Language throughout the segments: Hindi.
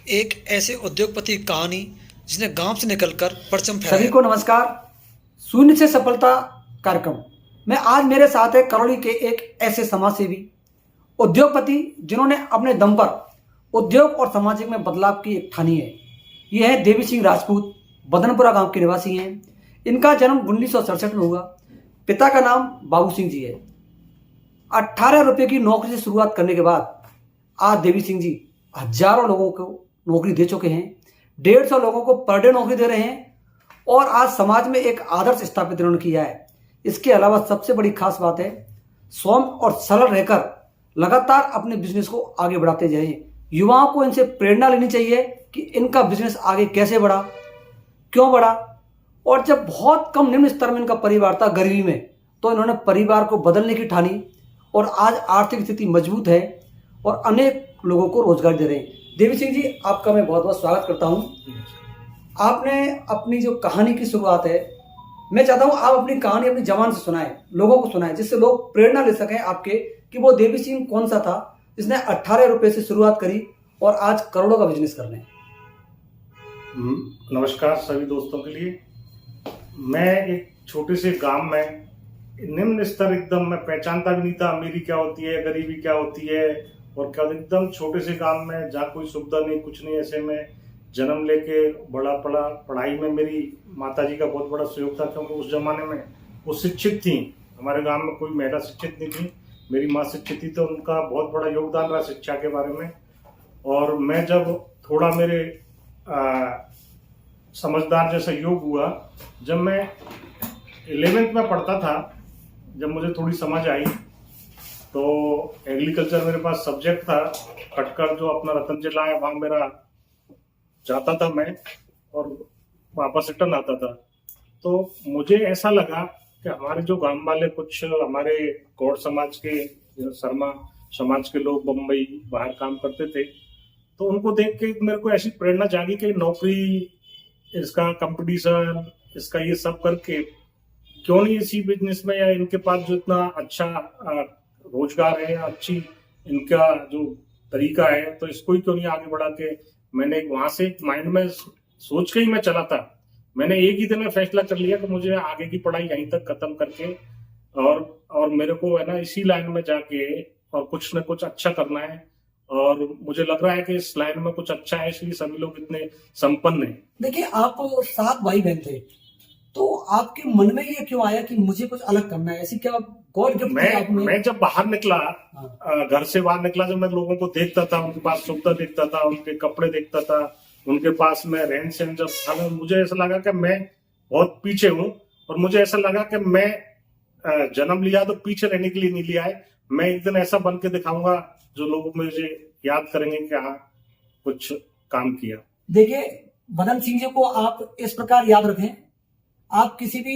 एक ऐसे उद्योगपति की कहानी जिसने गांव से निकलकर परचम सभी फहराया। को नमस्कार। शून्य से सफलता कार्यक्रम में आज मेरे साथ है करौली के एक ऐसे समाजसेवी उद्योगपति जिन्होंने अपने दम पर उद्योग और सामाजिक में बदलाव की एक ठानी है। यह है देवी सिंह राजपूत। बदनपुरा गांव के निवासी हैं। इनका जन्म 1967 में हुआ। पिता का नाम बाबू सिंह जी है। 18 रुपए की नौकरी से शुरुआत करने के बाद आज देवी सिंह जी हजारों लोगों को नौकरी दे चुके हैं। 150 लोगों को पर डे नौकरी दे रहे हैं और आज समाज में एक आदर्श स्थापित इन्होंने किया है। इसके अलावा सबसे बड़ी खास बात है, सौम्य और सरल रहकर लगातार अपने बिजनेस को आगे बढ़ाते जाएं। युवाओं को इनसे प्रेरणा लेनी चाहिए कि इनका बिजनेस आगे कैसे बढ़ा, क्यों बढ़ा। और जब बहुत कम निम्न स्तर में इनका परिवार था, गरीबी में, तो इन्होंने परिवार को बदलने की ठानी और आज आर्थिक स्थिति मजबूत है और अनेक लोगों को रोजगार दे रहे हैं। देवी सिंह जी, आपका मैं बहुत बहुत स्वागत करता हूं। आपने अपनी जो कहानी की शुरुआत है, मैं चाहता हूं आप अपनी कहानी अपनी जबान से सुनाएं, लोगों को सुनाएं, जिससे लोग प्रेरणा ले सकें आपके कि वो देवी सिंह कौन सा था जिसने 18 रुपए से शुरुआत करी और आज करोड़ों का बिजनेस कर रहे हैं। नमस्कार सभी दोस्तों के लिए। मैं एक छोटे से गांव में निम्न स्तर एकदम मैं पहचानता भी नहीं था अमीरी क्या होती है, गरीबी क्या होती है और क्या, एकदम छोटे से गांव में जहाँ कोई सुविधा नहीं, कुछ नहीं, ऐसे में जन्म लेके बड़ा पड़ा। पढ़ाई में मेरी माताजी का बहुत बड़ा सहयोग था, क्योंकि उस जमाने में वो शिक्षित थी। हमारे गांव में कोई महिला शिक्षित नहीं थी, मेरी माँ शिक्षित थी, तो उनका बहुत बड़ा योगदान रहा शिक्षा के बारे में। और मैं जब थोड़ा मेरे समझदार जैसा योग हुआ, जब मैं 11th में पढ़ता था, जब मुझे थोड़ी समझ आई, तो एग्रीकल्चर मेरे पास सब्जेक्ट था। खटकर जो अपना रतन जिला है वहां मेरा जाता था मैं, और वापस रिटर्न आता था। तो मुझे ऐसा लगा कि हमारे जो गांव वाले, कुछ हमारे गौड़ समाज के, शर्मा समाज के लोग बम्बई बाहर काम करते थे, तो उनको देख के मेरे को ऐसी प्रेरणा जागी कि नौकरी, इसका कंपटीशन, इसका ये सब करके क्यों नहीं इसी बिजनेस में, या इनके पास जो इतना अच्छा रोजगार है, अच्छी इनका जो तरीका है, तो इसको ही क्यों नहीं आगे बढ़ा के। मैंने वहां से माइंड में सोच के ही मैं चला था। मैंने एक ही दिन में फैसला कर लिया कि मुझे आगे की पढ़ाई यहीं तक खत्म करके और मेरे को है ना इसी लाइन में जाके और कुछ न कुछ अच्छा करना है। और मुझे लग रहा है कि इस लाइन में कुछ अच्छा है, इसलिए सभी लोग इतने संपन्न हैं। देखिए, आप 7 भाई बहन थे, तो आपके मन में ये क्यों आया कि मुझे कुछ अलग करना है? ऐसी क्या गॉड गिफ्ट थी आप में? मैं जब बाहर निकला, हाँ। घर से बाहर निकला, जब मैं लोगों को देखता था, उनके पास सुविधा देखता था, उनके कपड़े देखता था, उनके पास में रहन सहन जब था, मुझे ऐसा लगा कि मैं बहुत पीछे हूँ। और मुझे ऐसा लगा कि मैं जन्म लिया तो पीछे रहने के लिए नहीं लिया है। मैं एक दिन ऐसा बन के दिखाऊंगा जो लोग मुझे याद करेंगे कि हाँ, कुछ काम किया। देखिए, बदन सिंह जी को आप इस प्रकार याद रखें, आप किसी भी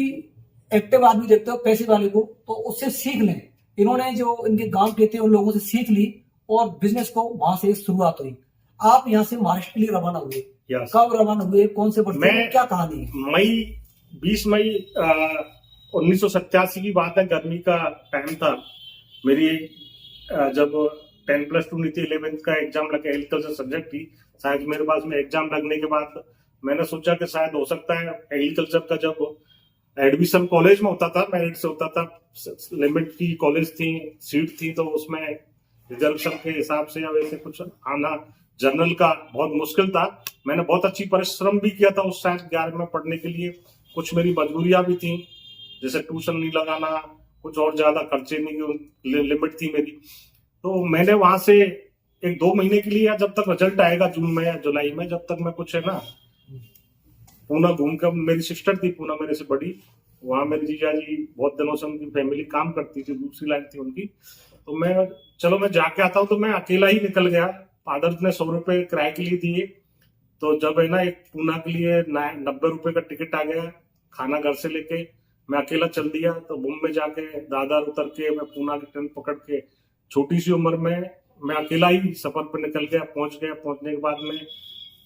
एक्टिव आदमी देखते हो पैसे वाले को, तो उससे सीख लें। इन्होंने जो इनके गांव के थे उन लोगों से सीख ली और बिजनेस को वहां से शुरुआत हुई। आप यहाँ से महाराष्ट्र के लिए रवाना हुए। कब रवाना हुए, कौन से वर्ष में, क्या कहानी है? 20 मई 1987 की बात है। गर्मी का टाइम था। मेरी जब 10+2 नहीं थी, 11th का एग्जाम लगे, एग्रीकल्चर सब्जेक्ट थी। शायद मेरे पास में एग्जाम लगने के बाद मैंने सोचा कि शायद हो सकता है एग्रीकल्चर का जब एडमिशन कॉलेज में होता था, मेरिट से होता था, लिमिट की कॉलेज थी, सीट थी, तो उसमें रिजर्वेशन के हिसाब से या वैसे कुछ आना जनरल का बहुत मुश्किल था। मैंने बहुत अच्छी परिश्रम भी किया था उस साल 11 में पढ़ने के लिए। कुछ मेरी मजबूरियां भी थी, जैसे ट्यूशन नहीं लगाना, कुछ और ज्यादा खर्चे नहीं, लिमिट थी मेरी। तो मैंने वहां से 1-2 महीने के लिए, जब तक रिजल्ट आएगा जून में या जुलाई में, जब तक मैं कुछ है ना पूना घूम कर, मेरी सिस्टर थी पूना मेरे से बड़ी, वहां मेरे जीजा जी बहुत दिनों से उनकी फैमिली काम करती थी, दूसरी लाइन थी उनकी। तो मैं जाके आता हूँ, तो मैं अकेला ही निकल गया। फादर ने 100 रुपए किराए के लिए दिए। तो जब है ना एक पूना के लिए 90 रुपए का टिकट आ गया, खाना घर से लेके मैं अकेला चल दिया। तो मुंबई जाके दादर उतर के मैं पूना की ट्रेन पकड़ के, छोटी सी उम्र में मैं अकेला ही सफर पर निकल गया। पहुंचने के बाद में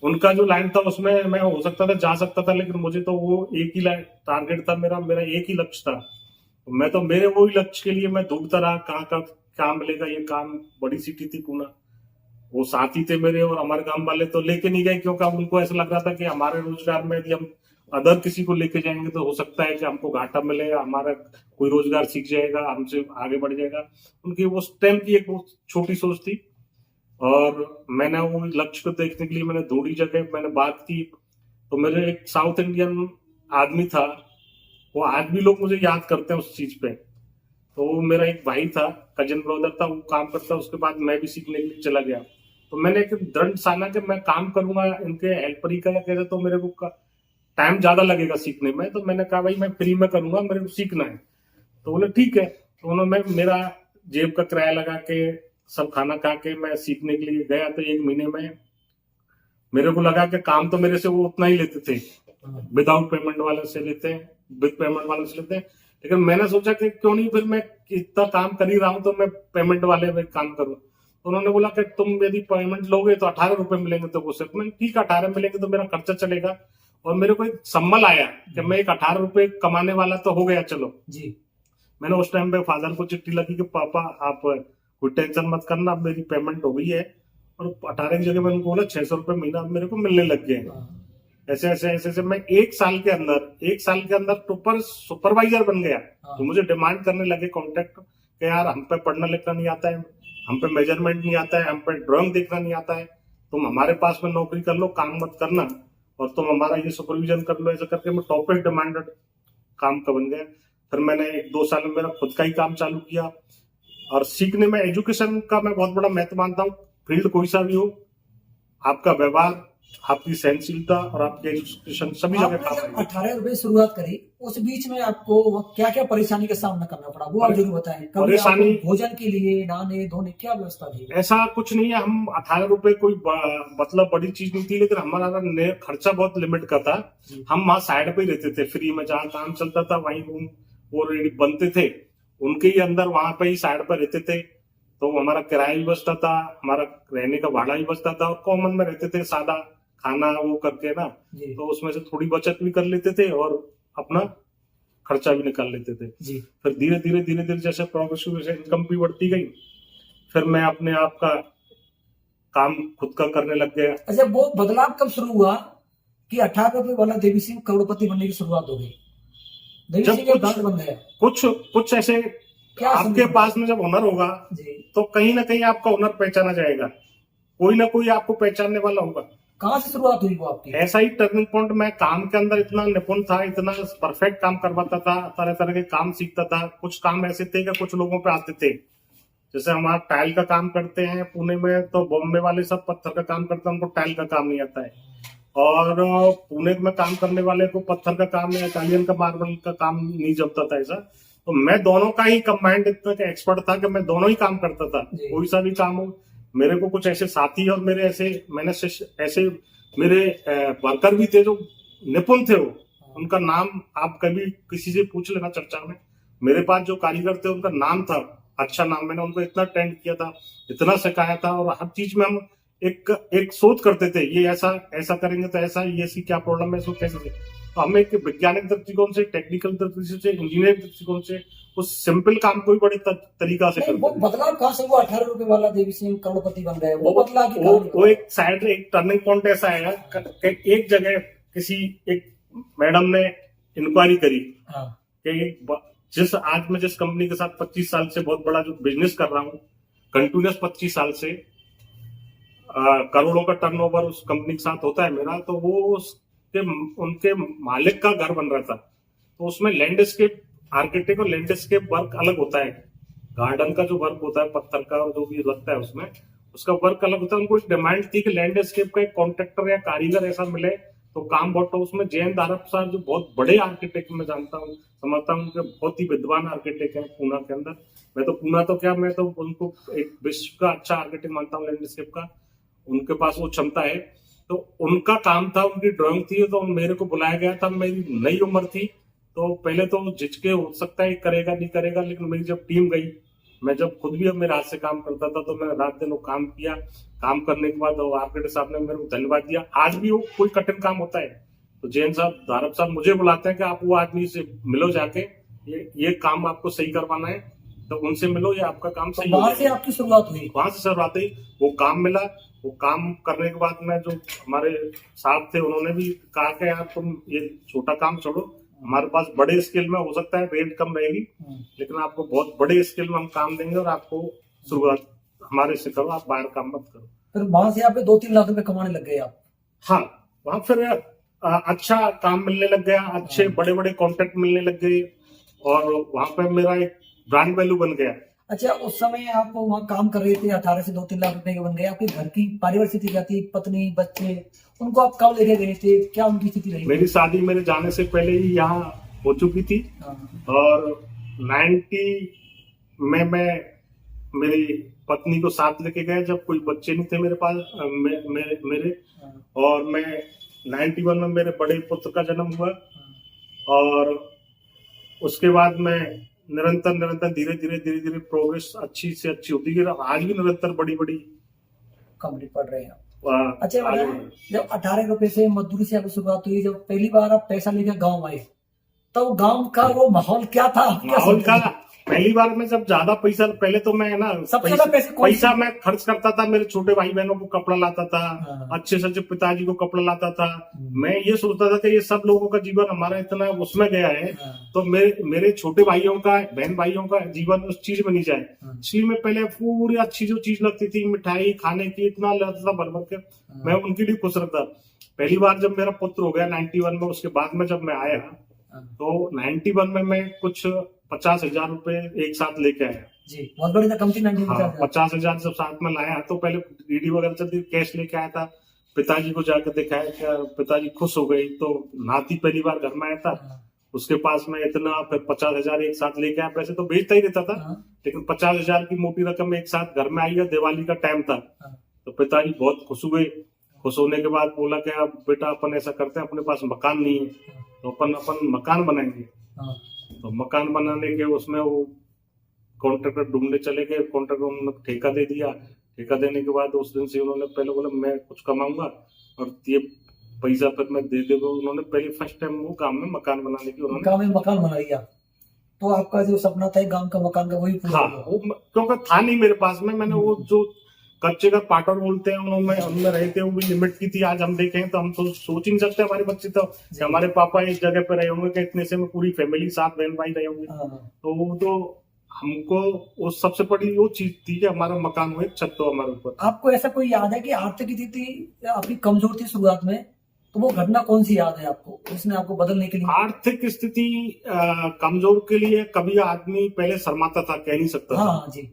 उनका जो लाइन था उसमें मैं हो सकता था, जा सकता था, लेकिन मुझे तो वो एक ही टारगेट था, मेरा एक ही लक्ष्य था। मैं तो मेरे वो ही लक्ष्य के लिए मैं ढूंढता रहा, कहाँ का काम मिलेगा। ये काम, बड़ी सिटी थी पूना, वो साथी थे मेरे और हमारे गांव वाले तो लेके नहीं गए, क्योंकि अब उनको ऐसा लग रहा था कि हमारे रोजगार में यदि हम अदर किसी को लेके जाएंगे तो हो सकता है कि हमको घाटा मिले, हमारा कोई रोजगार सीख जाएगा, हमसे आगे बढ़ जाएगा। उनकी उस टाइम की एक बहुत छोटी सोच थी और मैंने वो लक्ष्य को देखने के लिए मैंने ढूंढी जगह, मैंने बात की। तो मेरे एक साउथ इंडियन आदमी था, वो आज भी लोग मुझे याद करते हैं उस चीज पे। तो वो मेरा एक भाई था, कजन ब्रदर था, वो काम करता, उसके बाद मैं भी सीखने के लिए चला गया। तो मैंने एक दृढ़ ठाना कि मैं काम करूंगा इनके हेल्परी का, या कहते तो मेरे को टाइम ज्यादा लगेगा सीखने में। तो मैंने कहा भाई मैं फ्री में करूंगा, मेरे को सीखना है। तो बोले ठीक है। तो उन्होंने मेरा जेब का किराया लगा के सब खाना खा के मैं सीखने के लिए गया। तो 1 महीने में मेरे को लगा कि काम तो मेरे से वो उतना ही लेते थे, विदाउट पेमेंट वाले से लेते हैं, विद पेमेंट वाले से लेते हैं। लेकिन मैंने सोचा कि क्यों नहीं, फिर मैं इतना काम कर ही रहा हूं तो मैं पेमेंट वाले में काम करूं। तो उन्होंने बोला कि तुम यदि पेमेंट लोगे तो 18 रुपए मिलेंगे। तो वो सिर्फ मैं ठीक 18 मिलेंगे तो मेरा खर्चा चलेगा। और मेरे को एक संबल आया कि मैं एक 18 रुपए कमाने वाला तो हो गया। चलो जी। मैंने उस टाइम पे फादर को चिट्ठी लगी कि पापा आप कोई टेंशन मत करना, अब मेरी पेमेंट हो गई है। और 18 की जगह मैंने बोला 600 रुपए महीना मेरे को मिलने लग गए। ऐसे ऐसे ऐसे ऐसे मैं 1 साल के अंदर टॉपर सुपरवाइजर बन गया। तो मुझे डिमांड करने लगे कॉन्ट्रैक्ट कि यार हम पे पढ़ना लिखना नहीं आता है, हम पे मेजरमेंट नहीं आता है, हम पे ड्राइंग देखना नहीं आता है, तुम हमारे पास में नौकरी कर लो, काम मत करना, और तुम हमारा ये सुपरविजन कर लो। ऐसा करके मैं टॉप डिमांडेड काम का बन गया। फिर मैंने 1-2 साल में मेरा खुद का ही काम चालू किया। और सीखने में एजुकेशन का मैं बहुत बड़ा महत्व मानता हूँ। फील्ड कोई सा भी हो, आपका व्यवहार, आपकी सहनशीलता और आपकी एजुकेशन सभी जगह काम आपने 18 रुपए शुरुआत करी, उस बीच में आपको क्या क्या परेशानी का सामना करना पड़ा, वो आप जरूर बताएं। कभी परेशानी आपको भोजन के लिए नहाने धोने क्या व्यवस्था थी? ऐसा कुछ नहीं है। हम 18 रुपए कोई मतलब बड़ी चीज नहीं थी, लेकिन हमारा खर्चा बहुत लिमिट का था। हम वहां साइड पे ही रहते थे, फ्री में, जहाँ काम चलता था वहीं रूम वो बनते थे, उनके ही अंदर वहां पे ही साइड पर रहते थे। तो हमारा किराया भी बचता था, हमारा रहने का भाड़ा भी बचता था, और कॉमन में रहते थे, सादा खाना वो करके ना। तो उसमें से थोड़ी बचत भी कर लेते थे और अपना खर्चा भी निकाल लेते थे। फिर धीरे धीरे जैसे प्रोग्रेसिव इनकम भी बढ़ती गई, फिर मैं अपने आप का काम खुद का करने लग गया। अच्छा, वो बदलाव कब शुरू हुआ कि 18 रुपए वाला देवी सिंह करोड़पति बनने की शुरुआत हो गई? देवी सिंह का ब्रांड बन गया। कुछ ऐसे क्या आपके पास में जब हुनर होगा तो कहीं ना कहीं आपका हुनर पहचाना जाएगा, कोई ना कोई आपको पहचानने वाला होगा। कहाँ से शुरुआत हुई वो आपकी? ऐसा ही टर्निंग पॉइंट, मैं काम के अंदर इतना निपुण था, इतना परफेक्ट काम करवाता था, तरह तरह के काम सीखता था। कुछ काम ऐसे थे कि कुछ लोगों पे आते थे। जैसे हम आप टाइल का काम करते हैं पुणे में, तो बॉम्बे वाले सब पत्थर का काम करते हैं, उनको टाइल का काम नहीं आता है। और पुणे में काम करने वाले को पत्थर का काम या इटालियन का मार्बल का काम नहीं जमता था ऐसा। तो मैं दोनों का ही कंबाइंड इतना एक्सपर्ट था कि मैं दोनों ही काम करता था, कोई सा भी काम हो। मेरे को कुछ ऐसे साथी और मेरे ऐसे मेरे वर्कर भी थे जो निपुण थे। वो उनका नाम आप कभी किसी से पूछ लेना चर्चा में, मेरे पास जो कारीगर थे उनका नाम था, अच्छा नाम। मैंने उनको इतना ट्रेंड किया था, इतना सिखाया था, और हर चीज में हम एक शोध करते थे, ये ऐसा करेंगे तो ऐसा, ये ऐसी क्या प्रॉब्लम है, इसको कैसे। तो हमें एक वैज्ञानिक दृष्टिकोण से, टेक्निकल दृष्टिकोण से, इंजीनियरिंग दृष्टिकोण से उस सिंपल काम को भी बड़े तरीका से करते वो बदलाव कहाँ से हुआ? 18 रुपए वाला देवी सिंह करोड़पति बन गए, वो बदलाव की वो एक साइड, एक टर्निंग पॉइंट ऐसा आया कि एक जगह किसी एक मैडम ने इंक्वायरी करी कि आज मैं जिस कंपनी के साथ 25 साल से बहुत बड़ा जो बिजनेस कर रहा हूँ, कंटिन्यूस 25 साल से करोड़ों का टर्नओवर उस कंपनी के साथ होता है मेरा, तो वो उनके मालिक का घर बन रहा था। तो उसमें लैंडस्केप आर्किटेक्ट और लैंडस्केप वर्क अलग होता है। गार्डन का जो वर्क होता है पत्थर का और जो भी लगता है उसमें, उसका वर्क अलग होता है। उनको एक डिमांड थी कि लैंडस्केप का एक कॉन्ट्रैक्टर या कारीगर ऐसा मिले तो काम बहुत हो। उसमें जैन दारप साहब जो बहुत बड़े आर्किटेक्ट मैं जानता हूँ, समझता हूँ कि बहुत ही विद्वान आर्किटेक्ट है पूना के अंदर। मैं तो पूना तो क्या, मैं तो उनको एक विश्व का अच्छा आर्किटेक्ट मानता हूँ लैंडस्केप का, उनके पास वो क्षमता है। तो उनका काम था, उनकी ड्राइंग थी, तो मेरे को बुलाया गया था। मेरी नई उम्र थी, तो पहले तो झिझके हो सकता है करेगा नहीं करेगा, लेकिन मेरी जब टीम गई, मैं जब खुद भी अब मेरे हाथ से काम करता था, तो मैंने रात दिन वो काम किया। काम करने के बाद आर्किटेक्ट साहब ने मेरे को धन्यवाद दिया। आज भी वो कोई कठिन काम होता है तो जैन साहब, दारप साहब मुझे बुलाते हैं कि आप वो आदमी से मिलो जाके, ये काम आपको सही करवाना है, तो उनसे मिलो, ये आपका काम तो सही हो वहां से जाएगा। आपकी शुरुआत हुई। वहां से शुरुआत हुई, वो काम मिला। वो काम करने के बाद में जो हमारे साथ थे उन्होंने भी कहा कि यार तुम ये छोटा काम छोड़ो, हमारे पास बड़े स्केल में हो सकता है रेट कम रहेगी, लेकिन आपको बहुत बड़े स्केल में हम काम देंगे और आपको शुरुआत हमारे से करो, आप बाहर काम मत करो। फिर वहां से आप 2-3 लाख रुपए कमाने लग गए आप। हाँ, वहां फिर अच्छा काम मिलने लग गया, अच्छे बड़े बड़े कॉन्ट्रैक्ट मिलने लग गए और वहां पे मेरा एक ब्रांड वैल्यू बन गया। अच्छा, उस समय आप वहाँ काम कर रहे थे, 18 से 2-3 लाख रुपए के बन गए। आपके घर की पारिवारिक स्थिति क्या थी? पत्नी, बच्चे, उनको आप कब लेके गए थे? क्या उनकी स्थिति रही? मेरी शादी मेरे जाने से पहले ही यहाँ हो चुकी थी और 90 में मैं मेरी पत्नी को साथ लेके गया जब कोई बच्चे नहीं थे मेरे पास मेरे और मैं 91 में मेरे बड़े पुत्र का जन्म हुआ और उसके बाद मैं निरंतर धीरे धीरे प्रोग्रेस अच्छी से अच्छी होती गई। आज भी निरंतर बड़ी बड़ी कंप्लीट पढ़ रहे हैं आप। अच्छा, जब 18 रुपए से मजदूरी से आपकी शुरुआत हुई, जब पहली बार आप पैसा लेकर गांव आए, तो गांव का वो माहौल क्या था? माहौल का पहली बार में जब ज्यादा पैसा, पहले तो मैं ना पैसा मैं खर्च करता था, मेरे छोटे भाई बहनों को कपड़ा लाता था, अच्छे से अच्छे पिताजी को कपड़ा लाता था। मैं ये सोचता था कि ये सब लोगों का जीवन हमारा इतना उसमें गया है, तो मेरे छोटे भाइयों का, बहन भाइयों का जीवन उस चीज में नहीं जाए। इसलिए मैं पहले पूरी अच्छी जो चीज लगती थी, मिठाई खाने की, इतना लगता था भर भर के, मैं उनके लिए खुश रहता। पहली बार जब मेरा पुत्र हो गया 91 में, उसके बाद में जब मैं आया तो 91 में मैं कुछ 50,000 रुपए एक साथ लेके आया जी। बहुत बड़ी रकम थी। 50,000 जब साथ में लाया तो पहले डीडी वगैरह चलती, कैश लेके आया था, पिताजी को जाकर दिखाया, क्या पिताजी खुश हो गई। तो नाती पहली बार घर में आया था, उसके पास में इतना, फिर 50,000 एक साथ लेके आया। पैसे तो बेचता ही रहता था, लेकिन 50,000 की मोटी रकम एक साथ घर में आई है। दिवाली का टाइम था तो पिताजी बहुत खुश हुए। खुश होने के बाद बोला कि अब बेटा अपन ऐसा करते हैं, अपने पास मकान नहीं है तो अपन मकान बनाएंगे। तो मकान बनाने के उसमें वो कॉन्ट्रैक्टर ढूंढने चले गए। कॉन्ट्रैक्टर उन्होंने ठेका दे दिया। ठेका देने के बाद उस दिन से उन्होंने पहले बोला मैं कुछ कमाऊंगा और ये पैसा फिर मैं दे दूंगा। उन्होंने पहले फर्स्ट टाइम वो गांव में मकान बनाने की, उन्होंने गांव में मकान बना लिया। तो आपका जो सपना था गांव का मकान का, वही पूरा हाँ, क्योंकि था नहीं मेरे पास में। मैंने वो जो कच्चे का पाटर बोलते हैं उनमें रहे थे, वो भी लिमिट की थी। आज हम देखें तो हम तो सोच ही नहीं सकते हमारे बच्चे तो हमारे पापा इस जगह पे रहे होंगे कि इतने से में पूरी फैमिली 7 बहन भाई रहे होंगे। तो वो तो हमको वो सबसे बड़ी वो चीज थी कि हमारा मकान हो, एक छत तो हमारे ऊपर। आपको ऐसा कोई याद है कि आर्थिक स्थिति आपकी कमजोर थी शुरुआत में, तो वो घटना कौन सी याद है आपको जिसने आपको बदलने के लिए? आर्थिक स्थिति कमजोर के लिए कभी आदमी पहले शर्माता था, कह नहीं सकता। हाँ जी।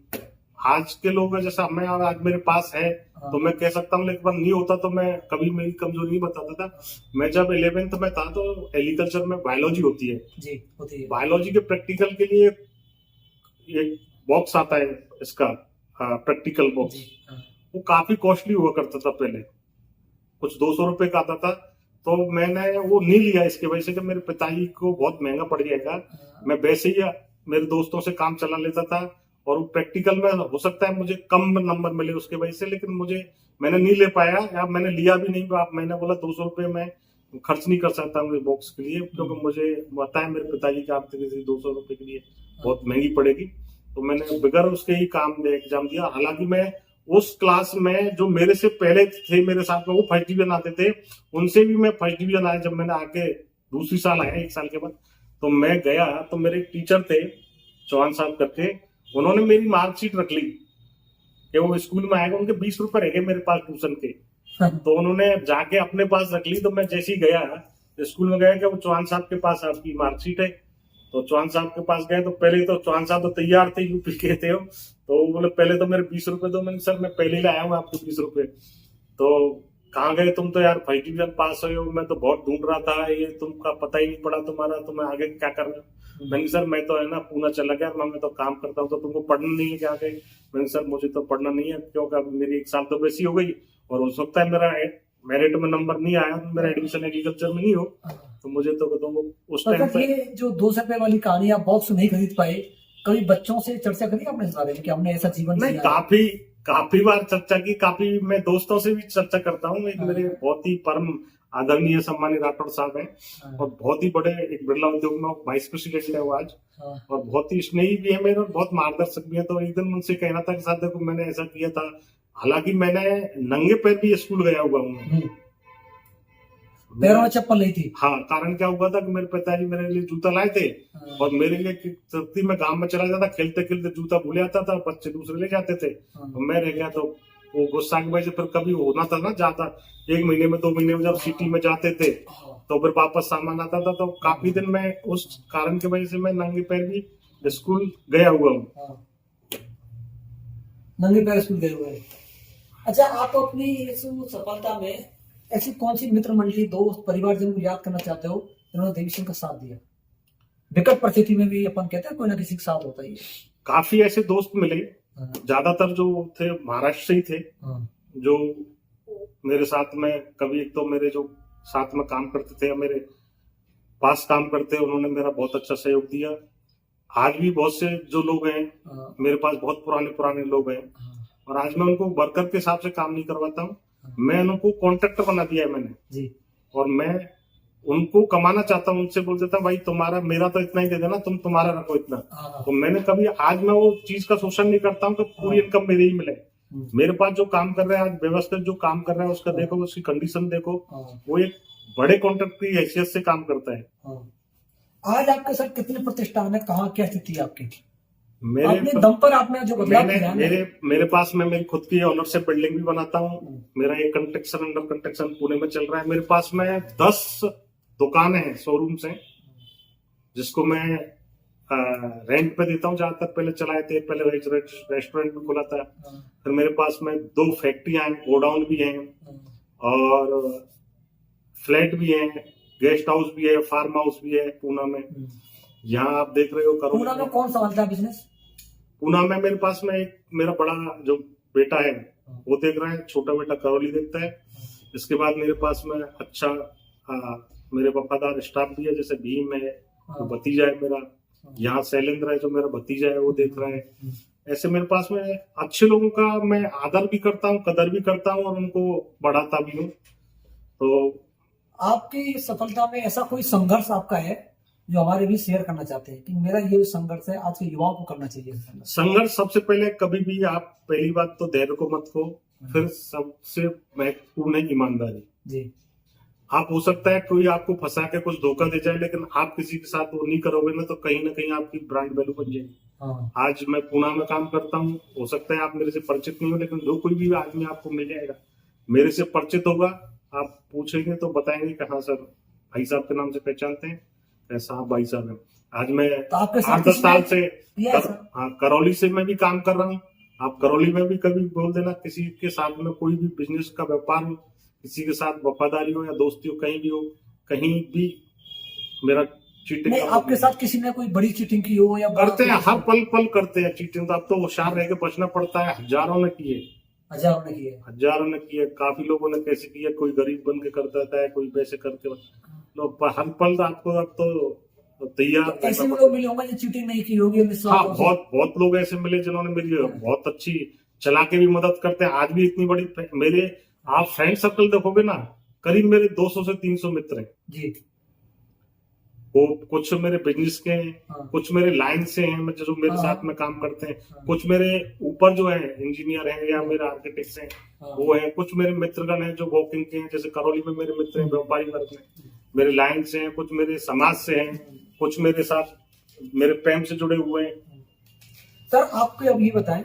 आज के लोग जैसा मैं और आज मेरे पास है तो मैं कह सकता हूँ, लेकिन नहीं होता तो मैं कभी मेरी कमजोरी नहीं बताता था। मैं जब 11th में था तो एग्रीकल्चर में बायोलॉजी होती है जी, होती है। बायोलॉजी के प्रैक्टिकल के लिए एक बॉक्स आता है, इसका प्रैक्टिकल बॉक्स। वो काफी कॉस्टली हुआ करता था पहले, कुछ 200 रुपए का आता था। तो मैंने वो नहीं लिया इसके वजह से कि मेरे पिताजी को बहुत महंगा पड़ जाएगा। मैं वैसे ही मेरे दोस्तों से काम चला लेता था और वो प्रैक्टिकल में हो सकता है मुझे कम नंबर मिले उसके वजह से, लेकिन मैंने नहीं ले पाया या मैंने लिया भी नहीं। मैंने बोला 200 रुपए मैं खर्च नहीं कर सकता हूँ बॉक्स के लिए, क्योंकि मुझे पता है मेरे पिताजी की आर्थिक स्थिति 200 रुपए के लिए बहुत महंगी पड़ेगी। तो मैंने बगैर उसके ही काम एग्जाम दिया। हालांकि मैं उस क्लास में जो मेरे से पहले थे मेरे साथ में, वो फर्स्ट डिवीजन आते थे, उनसे भी मैं फर्स्ट डिवीजन आया। जब मैंने आके दूसरी साल आया 1 साल के बाद, तो मैं गया तो मेरे टीचर थे चौहान साहब करके, उन्होंने मेरी मार्कशीट रख ली कि वो स्कूल में आएगा। उनके 20 रुपए रह गए मेरे पास ट्यूशन के, तो उन्होंने जाके अपने पास रख ली। तो मैं जैसे ही गया स्कूल में गया कि वो चौहान साहब के पास आपकी मार्कशीट है। तो चौहान साहब के पास गए तो पहले तो चौहान साहब तो तैयार थे, यूपी के थे। तो बोले पहले तो मेरे 20 रुपए दो। मैंने सर मैं पहले ही लाया हूँ आपको 20 रुपए। तो कहाँ गए तुम, तो यार फर्स्ट डिवीजन पास हुए हो, मैं तो बहुत ढूंढ रहा था, ये तुमका पता ही नहीं पड़ा तुम्हारा, तो मैं आगे क्या कर रहा हूँ। मैंने सर मैं तो है ना पूना चला गया, मैं तो काम करता हूँ, तो तुमको पढ़ना नहीं है क्या? आगे मैंने सर मुझे तो पढ़ना नहीं है, क्योंकि मेरी 1 साल तो वैसी हो गई और हो सकता है मेरा मेरिट में नंबर नहीं आया, मेरा एडमिशन एग्रीकल्चर में नहीं हो, तो मुझे तो उस टाइम पे। ये जो 200 रुपए वाली कहानी आप बॉक्स नहीं खरीद पाए, कभी बच्चों से चर्चा करी आपने इस बारे में कि हमने ऐसा जीवन नहीं? काफी बार चर्चा की, काफी मैं दोस्तों से भी चर्चा करता हूँ। एक मेरे बहुत ही परम आदरणीय सम्मानित राठौड़ साहब हैं और बहुत ही बड़े एक बिरला उद्योग में वाइस प्रेसिडेंट है वो आज, और बहुत ही स्नेही भी है मेरे और बहुत मार्गदर्शक भी है। तो एक दिन उनसे कहना था कि साहब देखो मैंने ऐसा किया था, हालांकि मैंने नंगे पैर भी स्कूल गया हुआ हूँ, पैरों में चप्पल नहीं थी। हाँ, कारण क्या हुआ था कि मेरे पिताजी मेरे लिए जूता लाए थे और मेरे लिए सर्दी में गांव में चला जाता, खेलते खेलते जूता भूल जाता था, बच्चे दूसरे ले जाते थे और मैं रह गया। तो वो गुस्सा की वजह से फिर कभी होना था ना जाता, 1 महीने में 2 महीने में जब सिटी में जाते थे तो फिर वापस सामान आता था, तो काफी दिन मैं उस कारण की वजह से मैं नंगे पैर भी स्कूल गया हुआ हूँ। नंगे पैर स्कूल गए हुए हैं। अच्छा, आप अपनी इस सफलता में ऐसी कौन सी मित्र मंडली, दोस्त, परिवार जिनको याद करना चाहते हो जिन्होंने देवी सिंह का साथ दिया? विकट परिस्थिति में भी अपन कहते हैं कोई ना किसी के साथ होता ही है। काफी ऐसे दोस्त मिले, ज्यादातर जो थे महाराष्ट्र से ही थे, जो मेरे साथ में कभी, एक तो मेरे जो साथ में काम करते थे, मेरे पास काम करते, उन्होंने मेरा बहुत अच्छा सहयोग दिया। आज भी बहुत से जो लोग हैं मेरे पास, बहुत पुराने लोग हैं, और आज मैं उनको वर्कर के हिसाब से काम नहीं करवाता हूँ, मैं उनको कॉन्ट्रैक्टर बना दिया है मैंने जी। और मैं उनको कमाना चाहता हूँ, उनसे बोल देता हूँ भाई तुम्हारा, मेरा तो इतना ही दे देना, तुम तुम्हारा रखो इतना। तो मैंने कभी, आज मैं वो चीज का शोषण नहीं करता हूँ कि पूरी इनकम मेरे ही मिले। मेरे पास जो काम कर रहे हैं आज, व्यवस्थित जो काम कर रहा है उसका देखो, उसकी कंडीशन देखो, वो एक बड़े कॉन्ट्रैक्टर की हैसियत से काम करता है। आज आपके साथ कितने प्रतिष्ठान है, कहाँ क्या स्थिति है आपकी? मेरे अपने दम पर आपने जो बदलाव किया है? मेरे पास में मेरी खुद की ओनरशिप बिल्डिंग भी बनाता हूँ, मेरा एक कंस्ट्रक्शन अंडर कंस्ट्रक्शन पुणे में चल रहा है। मेरे पास में 10 दुकानें हैं, शोरूम्स हैं, जिसको मैं रेंट पे देता हूँ। जहां तक पहले चलाए थे, पहले रेस्टोरेंट भी खुला था, फिर मेरे पास में 2 फैक्ट्रियां हैं, गोडाउन भी हैं और फ्लैट भी है, गेस्ट हाउस भी है, फार्म हाउस भी है पूना में। यहाँ आप देख रहे हो पूना में कौन संभालता है बिजनेस? पूना में मेरे पास में एक मेरा बड़ा जो बेटा है वो देख रहा है, छोटा बेटा करौली देखता है। इसके बाद मेरे पास में अच्छा मेरे वफादार स्टाफ भी है, जैसे भीम है, जो भतीजा है मेरा, यहाँ शैलेंद्र है जो मेरा भतीजा है, वो देख रहा है। ऐसे मेरे पास में अच्छे लोगों का मैं आदर भी करता हूँ, कदर भी करता हूँ और उनको बढ़ाता भी हूँ। तो आपकी सफलता में ऐसा कोई संघर्ष आपका है जो हमारे भी शेयर करना चाहते हैं कि मेरा ये संघर्ष है, आज के युवाओं को करना चाहिए? संघर्ष सबसे पहले, कभी भी आप, पहली बात तो धैर्य को मत खो, फिर सबसे महत्वपूर्ण है ईमानदारी जी। आप, हो सकता है कोई आपको फंसा के कुछ धोखा दे जाए, लेकिन आप किसी के साथ वो नहीं करोगे ना, तो कहीं ना कहीं आपकी ब्रांड वैल्यू बन जाएगी। आज मैं पूना में काम करता हूँ, हो सकता है आप मेरे से परिचित नहीं हो, लेकिन जो कोई भी आदमी आपको मिल जाएगा, मेरे से परिचित होगा, आप पूछेंगे तो बताएंगे कि हाँ सर, भाई साहब के नाम से पहचानते हैं, साहब भाई साहब है। आज मैं 8-10 साल से करौली से मैं भी काम कर रहा हूँ। आप करौली में भी कभी बोल देना, किसी के साथ में कोई भी बिजनेस का व्यापार हो, किसी के साथ वफादारी हो या दोस्ती हो, कहीं भी हो, कहीं भी मेरा चीटिंग नहीं, आपके साथ किसी ने कोई बड़ी चीटिंग की हो या? करते हैं, हर पल करते हैं चीटिंग। तो अब तो होशियार रह के बचना पड़ता है। हजारों ने किए, हजारों ने किए, काफी लोगों ने कैसे किया, कोई गरीब बन के कर देता है, कोई वैसे करके, लोग हर पल आपको अब तो तैयार। ऐसे लोग मिले होंगे जो चीटिंग नहीं की होगी? हाँ, बहुत लोग ऐसे मिले जिन्होंने मेरी बहुत अच्छी चला के भी मदद करते हैं। आज भी इतनी बड़ी मेरे, आप फ्रेंड सर्कल देखोगे ना, करीब मेरे 200 से 300 मित्र हैं जी। वो कुछ मेरे बिजनेस के हैं, कुछ मेरे लाइन से हैं जो मेरे साथ में काम करते हैं, कुछ मेरे ऊपर जो है इंजीनियर हैं या मेरे आर्किटेक्ट्स हैं वो हैं, कुछ मेरे मित्रगण हैं जो वॉकिंग के हैं, जैसे करौली में मेरे मित्र हैं व्यापारी वर्ग में, मेरे लाइन से हैं, कुछ मेरे समाज से हैं, कुछ मेरे साथ मेरे प्रेम से जुड़े हुए हैं। सर, आपको अब ये बताएं,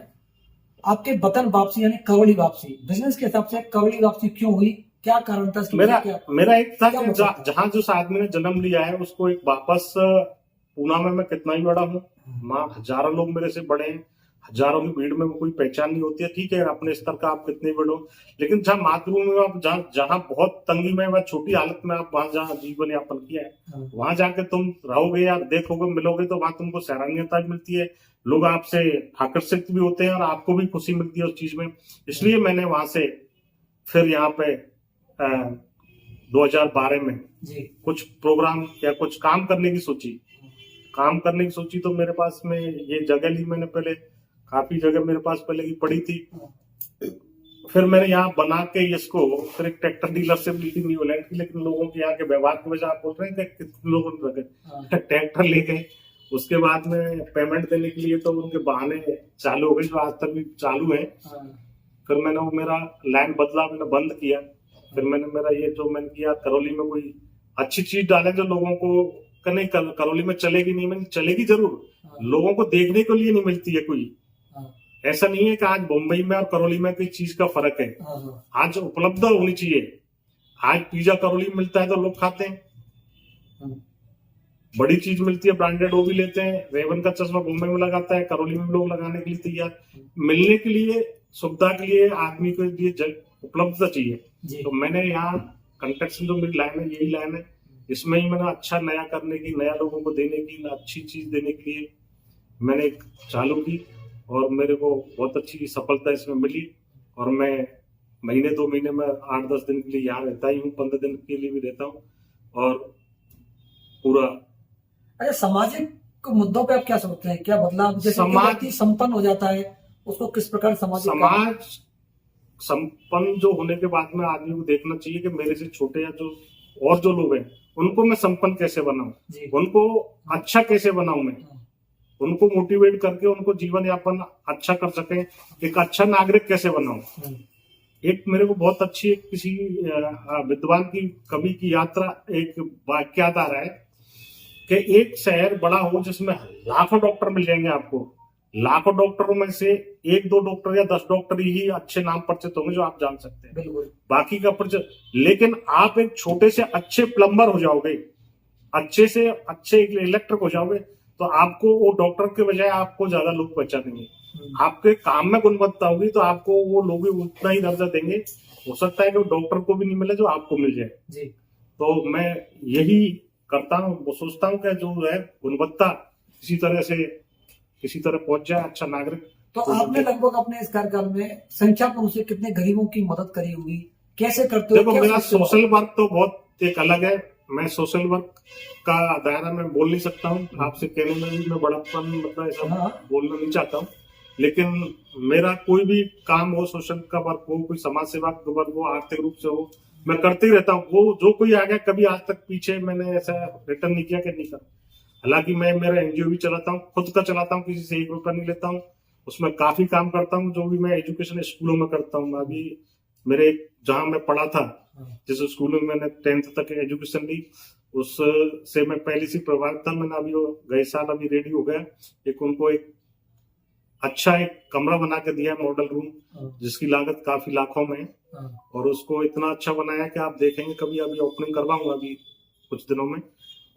आपके वतन वापसी यानी करौली वापसी, बिजनेस के हिसाब से करौली वापसी क्यों हुई, क्या कारण था? मेरा एक था कि जहाँ जिस आदमी ने जन्म लिया है उसको एक वापस, पूना में मैं कितना ही बड़ा हूँ, वहाँ हजारों लोग मेरे से बड़े हैं, हजारों की भीड़ में कोई पहचान नहीं होती है। ठीक है, अपने स्तर का आप कितने बड़े हो, लेकिन जहाँ मातृभूमि में आप, जहाँ बहुत तंगी में व छोटी हालत में आप वहां जहाँ जीवन यापन किया है, वहां जाके तुम रहोगे या देखोगे, मिलोगे, तो वहां तुमको सराहनीयता मिलती है, लोग आपसे आकर्षित भी होते हैं और आपको भी खुशी मिलती है उस चीज में। इसलिए मैंने वहां से फिर यहाँ पे 2012 में कुछ प्रोग्राम या कुछ काम करने की सोची। तो मेरे पास में ये जगह ली मैंने, पहले काफी जगह मेरे पास पहले की पड़ी थी, फिर मैंने यहाँ बना के इसको फिर एक ट्रैक्टर डीलरशिप ली थी न्यूलैंड की, लेकिन लोगों के यहाँ के व्यवहार की वजह आप बोल रहे हैं कि कितने लोगों ने रखे ट्रैक्टर ले गए। उसके बाद में पेमेंट देने के लिए तो उनके बहाने चालू हो गए जो आज तक भी चालू है। फिर मैंने वो मेरा लैंड बदला, मैंने बंद किया। फिर मैंने मेरा ये जो मैंने किया करौली में कोई अच्छी चीज डाले जो लोगों को नहीं करौली में चलेगी नहीं, मैंने चलेगी जरूर, लोगों को देखने के लिए नहीं मिलती है कोई। ऐसा नहीं है कि आज मुंबई में और करौली में कोई चीज का फर्क है, आज उपलब्ध होनी चाहिए। आज पिज्जा करौली में मिलता है तो लोग खाते हैं, बड़ी चीज मिलती है ब्रांडेड वो भी लेते हैं। रेवन का चश्मा मुंबई में लगाता है, करौली में लोग लगाने के लिए तैयार। मिलने के लिए, सुविधा के लिए आदमी को लिए उपलब्धता चाहिए। तो मैंने यहाँ कंस्ट्रक्शन जो मेरी लाइन है यही लाइन है, इसमें ही मैंने अच्छा नया करने की, नया लोगों को देने की, अच्छी चीज देने के लिए मैंने चालू की और मेरे को बहुत अच्छी सफलता इसमें मिली। और मैं महीने 2 महीने में 8-10 दिन के लिए यहाँ रहता ही हूँ, 15 दिन के लिए भी रहता हूँ। और पूरा अच्छा, सामाजिक मुद्दों पे आप क्या सोचते हैं? क्या बदलाव, जैसे समाज संपन्न हो जाता है उसको किस प्रकार समाज संपन्न जो होने के बाद में आदमी को देखना चाहिए कि मेरे से छोटे या जो लोग हैं उनको मैं संपन्न कैसे बनाऊं, उनको अच्छा कैसे बनाऊं, मैं उनको मोटिवेट करके उनको जीवन यापन अच्छा कर सके, एक अच्छा नागरिक कैसे बनाऊं। एक मेरे को बहुत अच्छी किसी विद्वान की कवि की यात्रा एक वाक्य याद आ रहा है कि एक शहर बड़ा हो जिसमें लाखों डॉक्टर मिल जाएंगे आपको, लाखों डॉक्टरों में से 1-2 डॉक्टर या 10 डॉक्टर ही अच्छे नाम परिचित होंगे जो आप जान सकते हैं, बाकी का परिचित। लेकिन आप एक छोटे से अच्छे प्लम्बर हो जाओगे, अच्छे से अच्छे इलेक्ट्रिक हो जाओगे, तो आपको वो डॉक्टर के बजाय आपको ज्यादा लोग पहचानेंगे। आपके काम में गुणवत्ता होगी तो आपको वो लोग भी उतना ही दर्जा देंगे। हो सकता है कि वो डॉक्टर को भी नहीं मिले जो आपको मिल जाए। तो मैं यही करता हूँ, वो सोचता हूँ कि जो है गुणवत्ता किसी तरह पहुंच जाए, अच्छा नागरिक। तो आपने लगभग अपने इस कार्यकाल में संख्या में उसे कितने गरीबों की मदद करी होगी, कैसे करते हो? देखो, मेरा सोशल वर्क तो बहुत एक अलग है, मैं सोशल वर्क का दायरा में बोल नहीं सकता हूँ, आपसे कहने में भी मैं बड़प्पन मतलब ऐसा बोलना नहीं चाहता हूँ। लेकिन मेरा कोई भी काम हो, सोशल का वर्क हो, कोई समाज सेवा का वर्क हो, आर्थिक रूप से हो, मैं करते ही रहता हूँ। वो जो कोई आ गया, कभी आज तक पीछे मैंने ऐसा रिटर्न नहीं किया कि नहीं कर। हालांकि मैं मेरा एनजीओ भी चलाता हूँ, खुद का चलाता हूँ, किसी से 1 रुपया नहीं लेता हूँ, उसमें काफी काम करता हूँ। जो भी मैं एजुकेशन स्कूलों में करता हूँ, अभी मेरे जहाँ मैं पढ़ा था, जिस स्कूल में मैंने 10th तक एजुकेशन ली, उससे मैं पहले से प्रभावित था। मैंने अभी गए साल अभी रेडी हो गया, उनको एक अच्छा एक कमरा बना के दिया है, मॉडल रूम, जिसकी लागत काफी लाखों में है। और उसको इतना अच्छा बनाया कि आप देखेंगे कभी, अभी ओपनिंग करवाऊंगा अभी कुछ दिनों में,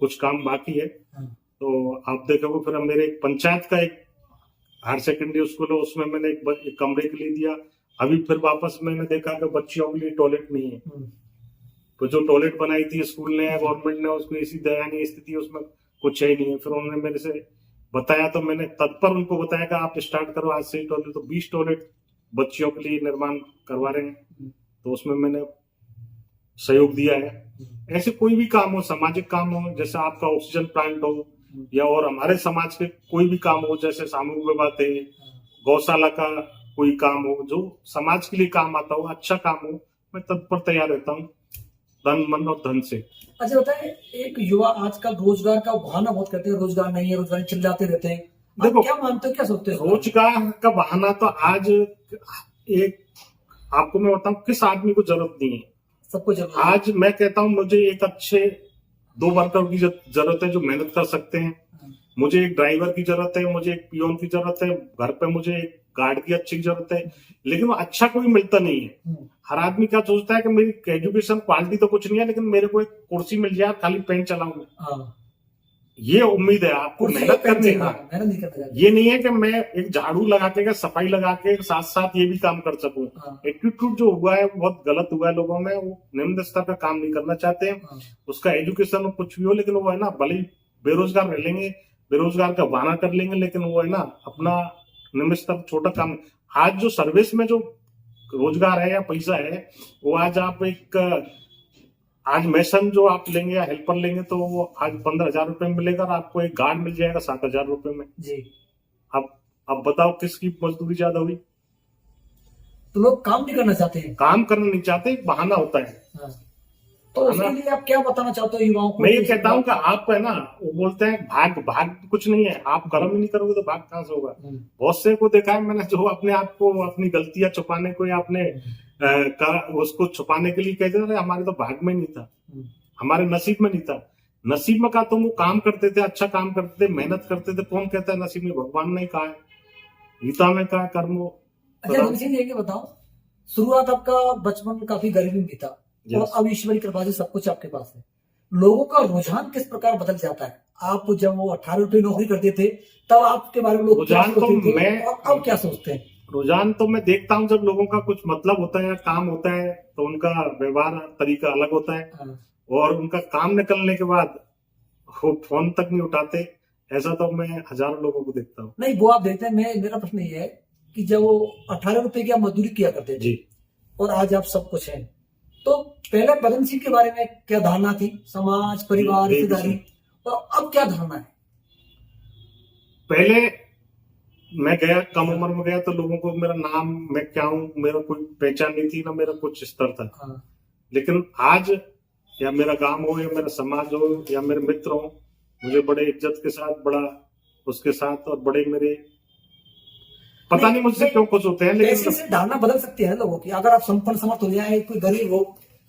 कुछ काम बाकी है तो आप देखोगे। फिर मेरे एक पंचायत का एक हायर सेकेंडरी स्कूल है, उसमें मैंने एक कमरे के लिए दिया। अभी फिर वापस मैंने देखा कि बच्चियों के लिए टॉयलेट नहीं है, तो जो टॉयलेट बनाई थी स्कूल ने, गवर्नमेंट ने, उसको ऐसी दयनीय स्थिति, उसमें कुछ है नहीं है। फिर उन्होंने मेरे से बताया तो मैंने तत्पर उनको बताया कि आप स्टार्ट करो आज से ही टॉयलेट। तो 20 टॉयलेट बच्चियों के लिए निर्माण करवा रहे हैं, तो उसमें मैंने सहयोग दिया है। ऐसे कोई भी काम हो, सामाजिक काम हो, जैसे आपका ऑक्सीजन प्लांट हो, या और हमारे समाज के कोई भी काम हो, जैसे सामूहिक विवाह है, गौशाला का कोई काम हो, जो समाज के लिए काम आता हो, अच्छा काम हो, मैं तत्पर तैयार रहता हूँ, तन मन और धन से। अच्छा बताए, एक युवा आजकल रोजगार का बहाना बहुत करते हैं, रोजगार नहीं है, रोजगार चिल्लाते रहते हैं। देखो, क्या मानते हो, क्या सोचते हो? रोजगार का बहाना तो आज एक आपको मैं बताऊं किस आदमी को जरूरत नहीं है, सबको जरूरत। आज मैं कहता हूं मुझे एक अच्छे 2 वर्कर की जरूरत है जो मेहनत कर सकते हैं, मुझे एक ड्राइवर की जरूरत है, मुझे एक पियोन की जरूरत है, घर पे मुझे एक गार्ड की अच्छी जरूरत है। लेकिन वो अच्छा कोई मिलता नहीं है। हर आदमी क्या सोचता है कि मेरी एजुकेशन क्वालिटी तो कुछ नहीं है, लेकिन मेरे को एक कुर्सी मिल जाए, खाली पेन चलाऊंगा, ये उम्मीद है आपको मेहनत करने का। ये नहीं है कि मैं एक झाड़ू लगा के, सफाई लगा के साथ साथ ये भी काम कर सकूं। एटीट्यूड जो हुआ है बहुत गलत हुआ है लोगों में, वो निम्न स्तर का काम नहीं करना चाहते हैं। उसका एजुकेशन कुछ भी हो, लेकिन वो है ना, भले ही बेरोजगार रह लेंगे, बेरोजगार का बहाना कर लेंगे, लेकिन वो है ना अपना निम्न स्तर छोटा काम। आज जो सर्विस में जो रोजगार है या पैसा है, वो आज आप आज मैसन जो आप लेंगे या हेल्पर लेंगे तो वो आज 15,000 रुपए में मिलेगा, और आपको एक गार्ड मिल जाएगा 7,000 रुपए में जी। अब बताओ किसकी मजदूरी ज्यादा हुई? तो लोग काम नहीं करना चाहते हैं। काम करना नहीं चाहते, एक बहाना होता है। हाँ। तो उसके लिए आप क्या बताना चाहते हो युवाओं को? मैं ये कहता हूँ कि आप है ना, वो बोलते हैं भाग कुछ नहीं है, आप कर्म ही नहीं करोगे तो भाग कहाँ से होगा। बहुत से को देखा है मैंने, जो अपने आप को अपनी गलतियां छुपाने को या अपने उसको छुपाने के लिए कहते थे हमारे तो भाग में नहीं था, हमारे नसीब में नहीं था। नसीब में का तो वो काम करते थे, अच्छा काम करते थे, मेहनत करते थे। कौन कहता है नसीब में? भगवान ने कहा है, गीता में कहा कर्मो। अच्छा तुम ये बताओ, शुरुआत आपका बचपन काफी गरीबी में बीता और अब ईश्वरी कृपा से सब कुछ आपके पास है। लोगों का रुझान किस प्रकार बदल जाता है? आप जब वो 18 रुपए नौकरी करते थे तब आपके बारे में लोग क्या रुझान तो सोचते थे मैं और अब क्या सोचते हैं? रुझान तो मैं देखता हूँ, जब लोगों का कुछ मतलब होता है या काम होता है तो उनका व्यवहार तरीका अलग होता है। हाँ। और उनका काम निकलने के बाद वो फोन तक नहीं उठाते, ऐसा तो मैं हजारों लोगों को देखता हूँ। नहीं वो आप देखते हैं, मेरा प्रश्न ये है कि जब वो 18 रुपए की आप मजदूरी किया करते थे जी, और आज आप सब कुछ है, तो पहले बदन सिंह के बारे में क्या धारणा थी? समाज, परिवार, रिश्तेदारी, और अब क्या धारणा है? पहले मैं गया, कम उम्र में गया तो लोगों को मेरा नाम, मैं क्या हूँ, मेरा कोई पहचान नहीं थी, ना मेरा कुछ स्तर था। हाँ। लेकिन आज या मेरा गांव हो या मेरा समाज हो या मेरे मित्र हो, मुझे बड़े इज्जत के साथ, बड़ा उसके साथ, और बड़े मेरे पता नहीं मुझसे क्यों खुश होते हैं। लेकिन ऐसे धारणा बदल सकती है लोगों की। अगर आप संपन्न समर्थ हो जाए, कोई गरीब हो,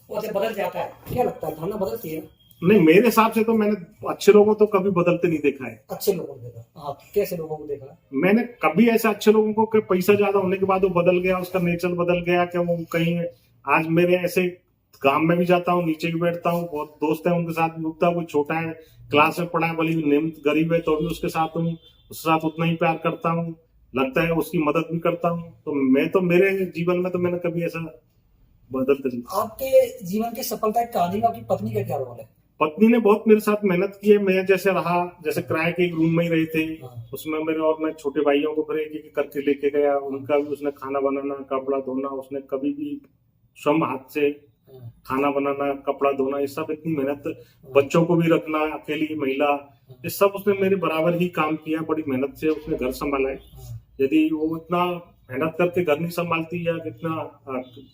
वो बदल जाता है, क्या लगता है धारणा बदलती है? नहीं, मेरे हिसाब से तो मैंने अच्छे लोगों तो कभी बदलते नहीं देखा है। अच्छे लोगों को देखा? हाँ, कैसे लोगों को देखा? मैंने कभी ऐसे अच्छे लोगों को कि पैसा ज्यादा होने के बाद वो बदल गया, उसका नेचर बदल गया, कि वो कहीं, आज मेरे ऐसे काम में भी जाता हूँ, नीचे भी बैठता हूँ, बहुत दोस्त है उनके साथ मिलता हूँ, कोई छोटा है, क्लास में पढ़ा है, भले निम्न गरीब है तो भी उसके साथ हूँ, उसके साथ उतना ही प्यार करता हूँ, लगता है उसकी मदद भी करता हूँ। तो मैं तो मेरे जीवन में तो मैंने कभी ऐसा बदलते नहीं। आपके जीवन की सफलता की कहानी में आपकी पत्नी का क्या रोल है? पत्नी ने बहुत मेरे साथ मेहनत की है। मैं जैसे रहा, जैसे किराए के एक रूम में ही रहे थे, हाँ। उसमें मेरे और मैं छोटे भाइयों को फिर एक करके लेके गया, उनका भी उसने खाना बनाना, कपड़ा धोना, उसने कभी भी श्रम हाथ से खाना बनाना, कपड़ा धोना, ये सब इतनी मेहनत, बच्चों को भी रखना, अकेली महिला, ये सब उसने मेरे बराबर ही काम किया, बड़ी मेहनत से उसने घर संभाला है। यदि वो इतना मेहनत करके घर नहीं संभालती या इतना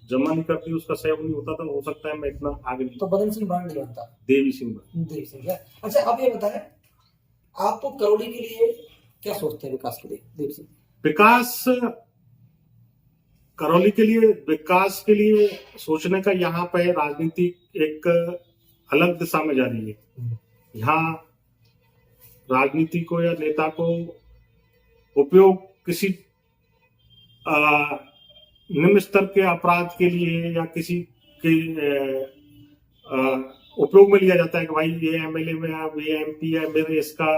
जमा नहीं करती, उसका सहयोग नहीं होता, तो हो सकता है मैं इतना आगे नहीं। तो बदन सिंह ब्रांड नहीं बनता। देवी सिंह। देवी सिंह। अच्छा आप ये बताएं, आप तो करौली के लिए क्या सोचते हैं विकास के लिए? देवी सिंह, विकास करौली के लिए, विकास के लिए सोचने का यहाँ पे राजनीति एक अलग दिशा में जा रही है। यहाँ राजनीति को या नेता को उपयोग किसी निम्न स्तर के अपराध के लिए या किसी के उपयोग में लिया जाता है कि भाई ये एमएलए में है, ये एमपी है, मेरे इसका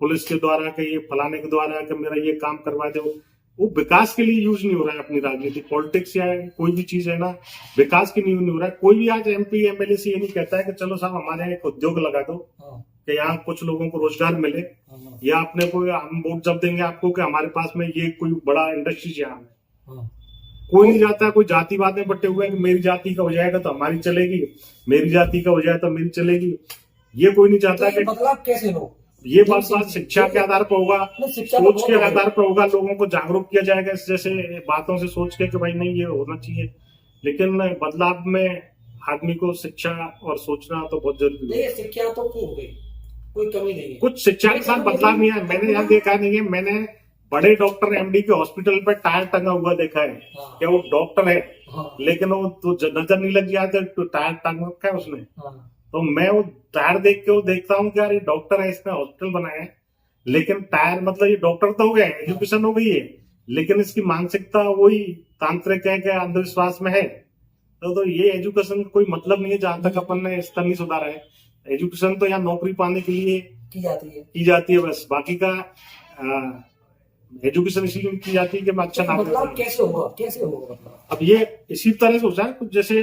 पुलिस के द्वारा कि ये फलाने के द्वारा कि मेरा ये काम करवा दो। वो विकास के लिए यूज नहीं हो रहा है अपनी राजनीति, पॉलिटिक्स या कोई भी चीज है ना, विकास के लिए नहीं हो रहा है। कोई भी आज एमपी एमएलए से ये नहीं कहता है कि चलो साहब हमारे यहाँ एक उद्योग लगा दो कि यहाँ कुछ लोगों को रोजगार मिले, या अपने को हम वोट जब देंगे आपको कि हमारे पास में ये कोई बड़ा इंडस्ट्रीज यहाँ है। कोई नहीं जाता है, कोई जातिवाद में बटे हुए हैं कि मेरी जाति का हो जाएगा तो हमारी चलेगी, मेरी जाति का हो जाए तो मेरी चलेगी, ये कोई नहीं चाहता। तो बदलाव कैसे लो? ये बात शिक्षा के आधार पर होगा, सोच के आधार पर होगा, लोगों को जागरूक किया जाएगा इस जैसे बातों से सोच के कि भाई नहीं ये होना चाहिए। लेकिन बदलाव में आदमी को शिक्षा और सोचना तो बहुत जरूरी है। शिक्षा तो हो गई, कोई कमी नहीं है, कुछ शिक्षा के साथ बदलाव नहीं है। मैंने यहाँ देखा नहीं है, मैंने बड़े डॉक्टर एमडी के हॉस्पिटल पर टायर टंगा हुआ देखा है। क्या वो डॉक्टर है? लेकिन वो तो नजर नहीं लग जाता तो टायर टंगा रखा है उसने। तो मैं वो टायर देख के वो देखता हूँ कि यार ये डॉक्टर है, इसने हॉस्पिटल बनाया है, लेकिन टायर मतलब ये डॉक्टर तो हो गया है, एजुकेशन हो गई है, लेकिन इसकी मानसिकता वही तांत्रिक है कि अंधविश्वास में है। तो ये एजुकेशन का कोई मतलब नहीं है जहां तक अपन ने स्तर नहीं सुधारा है। एजुकेशन तो यहाँ नौकरी पाने के लिए की जाती है बस, बाकी का एजुकेशन इसलिए की जाती है कि मैं अच्छा नाम। मतलब कैसे होगा? अब ये इसी तरह से हो जाए कुछ जैसे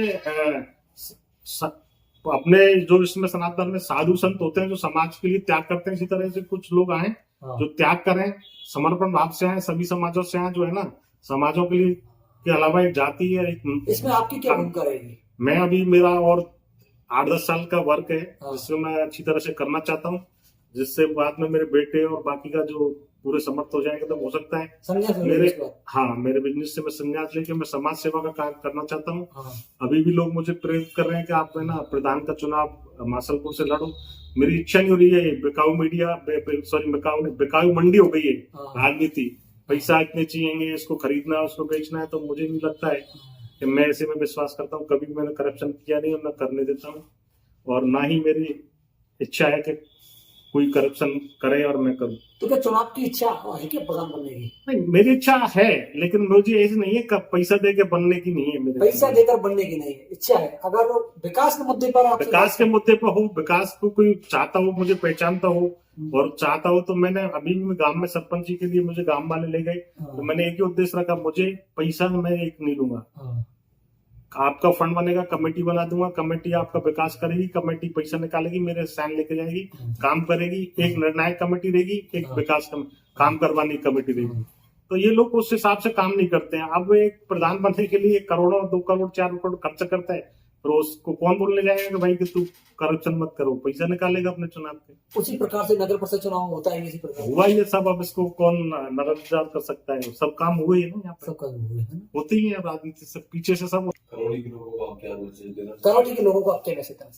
अपने जो इसमें सनातन में साधु संत होते हैं जो समाज के लिए त्याग करते हैं, इसी तरह से कुछ लोग आए जो त्याग करें, समर्पण भाव से आए, सभी समाजों से आए, जो है ना, समाजों के लिए के अलावा एक जाति है। इसमें आपकी क्या भूमिका रहेगी? मैं अभी मेरा और 8-10 साल का वर्क है जिसमें मैं अच्छी तरह से करना चाहता हूँ। जिससे बाद में मेरे बेटे और बाकी का जो पूरे समर्थ हो जाएंगे, तो हो सकता है संन्यास ले मेरे लेंगे इसके बाद। हाँ मेरे बिजनेस से मैं संन्यास लेके मैं समाज सेवा का कार्य करना चाहता हूँ। हाँ अभी भी लोग मुझे प्रेरित कर रहे हैं कि आप है ना प्रधान का चुनाव मासलपुर से लड़ो। मेरी इच्छा नहीं हो रही है, बिकाऊ मीडिया सॉरी बिकाऊ मंडी हो गई है हाँ। राजनीति। पैसा इतने चाहिए, इसको खरीदना है उसको बेचना है, तो मुझे नहीं लगता है कि मैं ऐसे में विश्वास करता हूँ। कभी मैंने करप्शन किया नहीं और न करने देता हूँ, और ना ही मेरी इच्छा है कि कोई करप्शन करे और मैं करूं। तो क्या चुनाव की इच्छा है क्या प्रधान बनने की? नहीं, मेरी इच्छा है, लेकिन मुझे ऐसी नहीं है कि पैसा दे के बनने की नहीं है। मेरे पैसा देकर बनने की नहीं है, इच्छा है। अगर विकास के मुद्दे पर आप विकास के मुद्दे पर हो, विकास को कोई चाहता हो, मुझे पहचानता हो और चाहता हो, तो मैंने अभी भी गांव में सरपंची के लिए मुझे गांव वाले ले गए, तो मैंने एक ही उद्देश्य रखा, मुझे पैसा मैं एक नहीं लूंगा। आपका फंड बनेगा, कमेटी बना दूंगा, कमेटी आपका विकास करेगी, कमेटी पैसा निकालेगी, मेरे साइन लेके जाएगी, काम करेगी। एक निर्णायक कमेटी रहेगी, एक विकास काम करवाने की कमेटी रहेगी। तो ये लोग उस हिसाब से काम नहीं करते हैं। अब एक प्रधान बनने के लिए करोड़ों 2 करोड़ 4 करोड़ खर्च करता है, तो उसको कौन बोलने जाएगा कि भाई कि तू करप्शन मत करो, पैसा निकालेगा अपने चुनाव के। उसी प्रकार से नगर परिषद चुनाव होता है, इसी प्रकार हुआ ये सब। अब इसको कौन नजरअंदाज कर सकता है? सब काम हुए है ना, यहाँ पे सब काम हुए हैं। होते ही है राजनीति से पीछे से सब। करौली के लोगों को आप क्या मैसेज देना? करौली के लोगों को आप क्या मैसेज देना?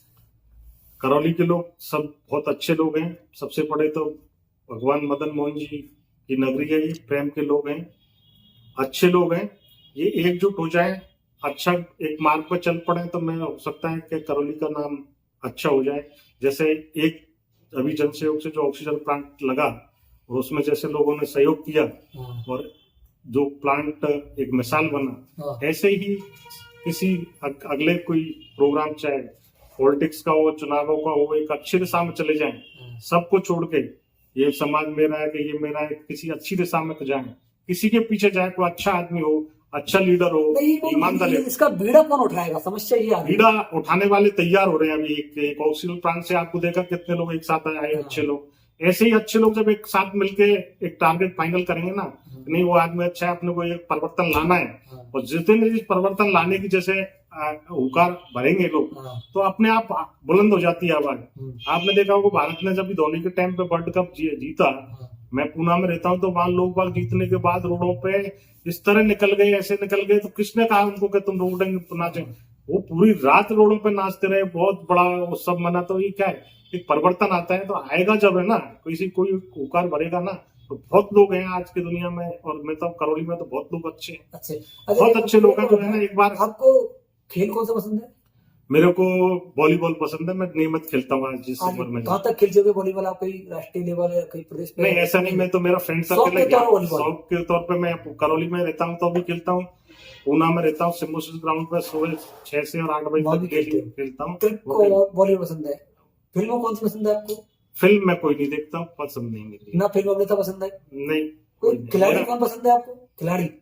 करौली के लोग सब बहुत अच्छे लोग हैं। सबसे बड़े तो भगवान मदन मोहन जी की नगरी है, ये प्रेम के लोग हैं, अच्छे लोग हैं। ये एकजुट हो जाए, अच्छा एक मार्ग पर चल पड़े, तो मैं हो सकता है कि करौली का नाम अच्छा हो जाए। जैसे एक अभी जन सहयोग से जो ऑक्सीजन प्लांट लगा, और उसमें जैसे लोगों ने सहयोग किया और जो प्लांट एक मिसाल बना, ऐसे ही किसी अगले कोई प्रोग्राम, चाहे पॉलिटिक्स का हो, चुनावों का हो, एक अच्छी दिशा में चले जाएं, सबको छोड़ के। ये समाज मेरा है कि ये मेरा है, किसी अच्छी दिशा में जाएं, किसी के पीछे जाए, कोई अच्छा आदमी हो, अच्छा लीडर हो, ईमानदार हो। इसका बीड़ा कौन उठाएगा? समस्या ये आ रही है। बीड़ा उठाने वाले तैयार हो रहे हैं। अभी एक ऑक्सीजन प्लांट से आपको देखा कितने लोग एक साथ आए, अच्छे लोग। ऐसे ही अच्छे लोग जब एक साथ मिलके एक टारगेट फाइनल करेंगे ना, नहीं वो आदमी अच्छा है, अपने को एक परिवर्तन लाना है, और जिस दिन इस परिवर्तन लाने की जैसे हुंकार भरेंगे लोग, तो अपने आप बुलंद हो जाती है आवाज। आपने देखा होगा भारत ने जब धोनी के टाइम पे वर्ल्ड कप जीता, मैं पूना में रहता हूँ, तो वहां लोग बाग जीतने के बाद रोडों पे इस तरह निकल गए, ऐसे निकल गए, तो किसने कहा उनको कि तुम रोड नाचे? वो पूरी रात रोडों पे नाचते रहे, बहुत बड़ा उत्सव मना। तो ये क्या है, एक परिवर्तन आता है तो आएगा जब है ना, कोई हुंकार भरेगा ना, तो बहुत लोग हैं आज की दुनिया में। और मैं तो करौली में तो बहुत लोग अच्छे हैं, अच्छे बहुत अच्छे लोग हैं। तो है ना, एक बार आपको खेल कौन सा पसंद है? मेरे को वॉलीबॉल पसंद है, मैं नियमित खेलता हूँ आज जिस उम्र में। कहाँ तक खेल चुके वॉलीबॉल आप? कोई राष्ट्रीय लेवल या कहीं प्रदेश में? नहीं, ऐसा नहीं, मैं तो मेरा फ्रेंड सर्कल है, शौक के तौर पे मैं करौली में रहता हूँ तो भी खेलता हूँ, पूना में रहता हूँ, सिम्बोसिस ग्राउंड पे सुबह 6 से और 8 बजे तक खेलता हूँ। वॉलीबॉल पसंद है। फिल्मों कौन सी पसंद है आपको? फिल्म मैं कोई नहीं देखता हूँ, पसंद नहीं मेरी। ना फिल्म अभिनेता पसंद है? नहीं। कोई खिलाड़ी कौन पसंद है आपको?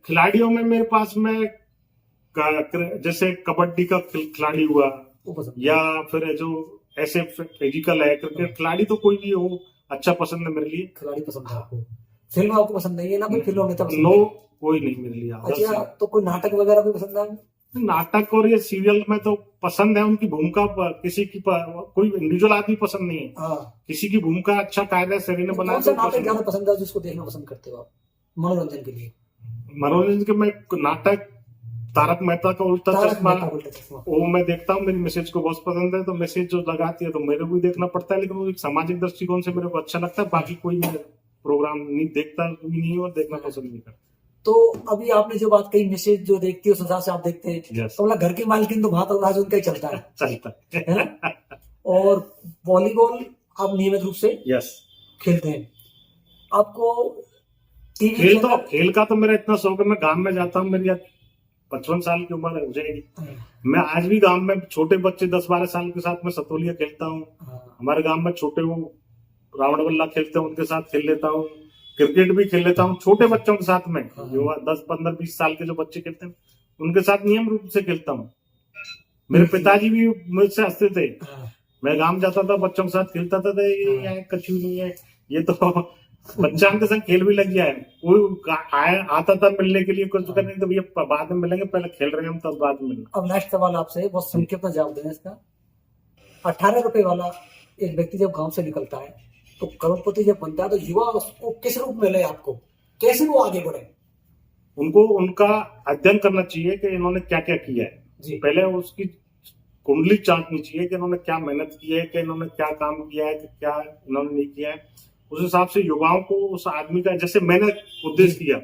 खिलाड़ियों में मेरे पास में जैसे कबड्डी का खिलाड़ी हुआ, या फिर जो ऐसे फिजिकल है क्रिकेट खिलाड़ी, तो कोई भी हो अच्छा पसंद है मेरे लिए। खिलाड़ी पसंद है आपको, फिल्म आपको पसंद नहीं है? ना कोई फिल्म अभिनेता पसंद? नो, कोई नहीं मेरे लिए। अच्छा, तो कोई नाटक वगैरह भी पसंद है? नाटक और ये सीरियल में तो पसंद है, उनकी भूमिका किसी की कोई इंडिविजुअल आदमी पसंद नहीं है। किसी की भूमिका अच्छा कार्य शरीर ने बनाया। कौन सा नाटक ज्यादा पसंद है जिसको देखना पसंद करते हो आप मनोरंजन के लिए? मनोरंजन के मैं नाटक तारक मेहता का उल्टा चश्मा, वो मैं देखता हूँ। मेरी मैसेज को बहुत पसंद है, तो मैसेज जो लगाती है तो मेरे को भी देखना पड़ता है, लेकिन वो एक सामाजिक दृष्टिकोण से मेरे को अच्छा लगता है। बाकी कोई मैं प्रोग्राम नहीं देखता भी नहीं और देखना पसंद नहीं करता। तो अभी आपने जो बात कही, मैसेज जो देखती है उस हिसाब से आप देखते हैं। तो मतलब घर की मालकिन तो वहां तक आज उनका ही चलता है। और वॉलीबॉल आप नियमित रूप से खेलते हैं। आपको खेल का तो मेरा इतना शौक है, मैं गांव में जाता हूँ, मेरी 55 साल की उम्र हो जाएगी, मैं आज भी गांव में छोटे बच्चे 10-12 साल के साथ में सतोलिया खेलता हूँ। हमारे गांव में छोटे वो रावण बल्ला खेलते हैं, उनके साथ खेल लेता हूँ। क्रिकेट भी खेल लेता हूँ छोटे बच्चों के साथ में, जो 10, 15, 20 साल के जो बच्चे खेलते हैं उनके साथ नियम रूप से खेलता हूँ। मेरे पिताजी भी मुझसे हंसते थे, मैं गांव जाता था बच्चों के साथ खेलता था, ये कछु नहीं है, ये तो बच्चा के संग खेल भी लग जाए। कोई आता था मिलने के लिए, कुछ करने, तो भैया बाद में मिलेंगे, पहले खेल रहे हैं हम, तब बाद में मिलना। अब नेक्स्ट सवाल आपसे बहुत संक्षिप्त में जवाब देना इसका। 18 रुपए वाला एक व्यक्ति जब गांव से निकलता है तो करोड़पति जब बनता है तो युवा उसको किस रूप में ले आपको, कैसे वो आगे बढ़े? उनको उनका अध्ययन करना चाहिए कि इन्होंने क्या क्या किया है। जी। पहले उसकी कुंडली जांचनी चाहिए कि इन्होंने क्या मेहनत की है, कि इन्होंने क्या काम किया है, कि क्या इन्होंने नहीं किया है। उस हिसाब से युवाओं को उस आदमी का, जैसे मैंने उद्देश्य किया,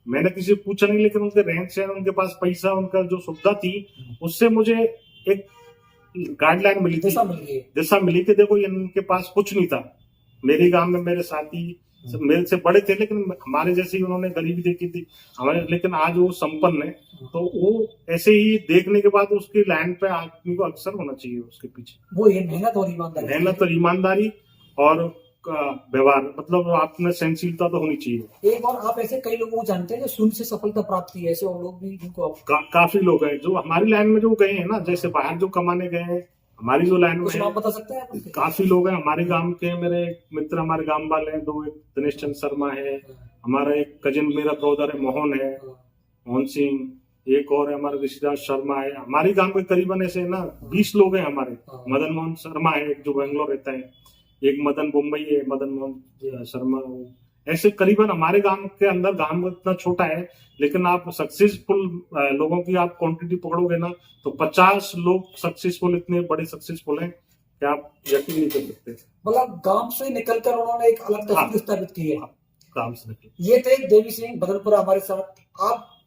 मैंने किसी से पूछा नहीं, लेकिन उनके रहन सहन, उनके पास पैसा, उनका जो सुविधा थी, उससे मुझे एक गाइडलाइन मिली थी, दिशा मिली कि देखो इनके पास कुछ नहीं था। मेरे गांव में मेरे साथी मेरे से बड़े थे, लेकिन हमारे जैसे ही उन्होंने गरीबी देखी थी हमारे, लेकिन आज वो संपन्न है। तो वो ऐसे ही देखने के बाद उसकी लाइन पे आदमी को अक्सर होना चाहिए उसके पीछे। वो ये मेहनत और ईमानदारी, मेहनत और ईमानदारी और व्यवहार, मतलब आप में सहनशीलता तो होनी चाहिए। एक और आप ऐसे कई लोगों को जानते हैं जो शून्य से सफलता प्राप्त की है, ऐसे और लोग भी जिनको आप काफी लोग हैं जो हमारी लाइन में जो गए हैं ना, जैसे बाहर जो कमाने गए हैं, हमारी जो लाइन में कुछ है, नाम बता सकते हैं आप? काफी लोग हैं हमारे गांव के। मेरे मित्र हमारे गांव वाले हैं दो, एक दिनेश चंद्र शर्मा है, हमारा एक कजिन मेरा ब्रदर है मोहन है, मोहन सिंह, एक और है हमारा ऋषिराज शर्मा है। हमारे गांव के करीबन ऐसे ना 20 लोग हैं हमारे। मदन मोहन शर्मा है एक जो बेंगलोर रहता है, एक मदन मुंबई है, मदन मोहन शर्मा। ऐसे करीबन हमारे गांव के अंदर, गांव इतना छोटा है लेकिन आप सक्सेसफुल लोगों की आप क्वांटिटी पकड़ोगे ना तो 50 लोग सक्सेसफुल, इतने बड़े सक्सेसफुल हैं कि आप यकीन नहीं कर सकते। मतलब गांव से निकलकर उन्होंने एक अलग तस्वीर स्थापित की है। काम से निकल। ये थे देवी सिंह बदलपुरा हमारे साथ। आप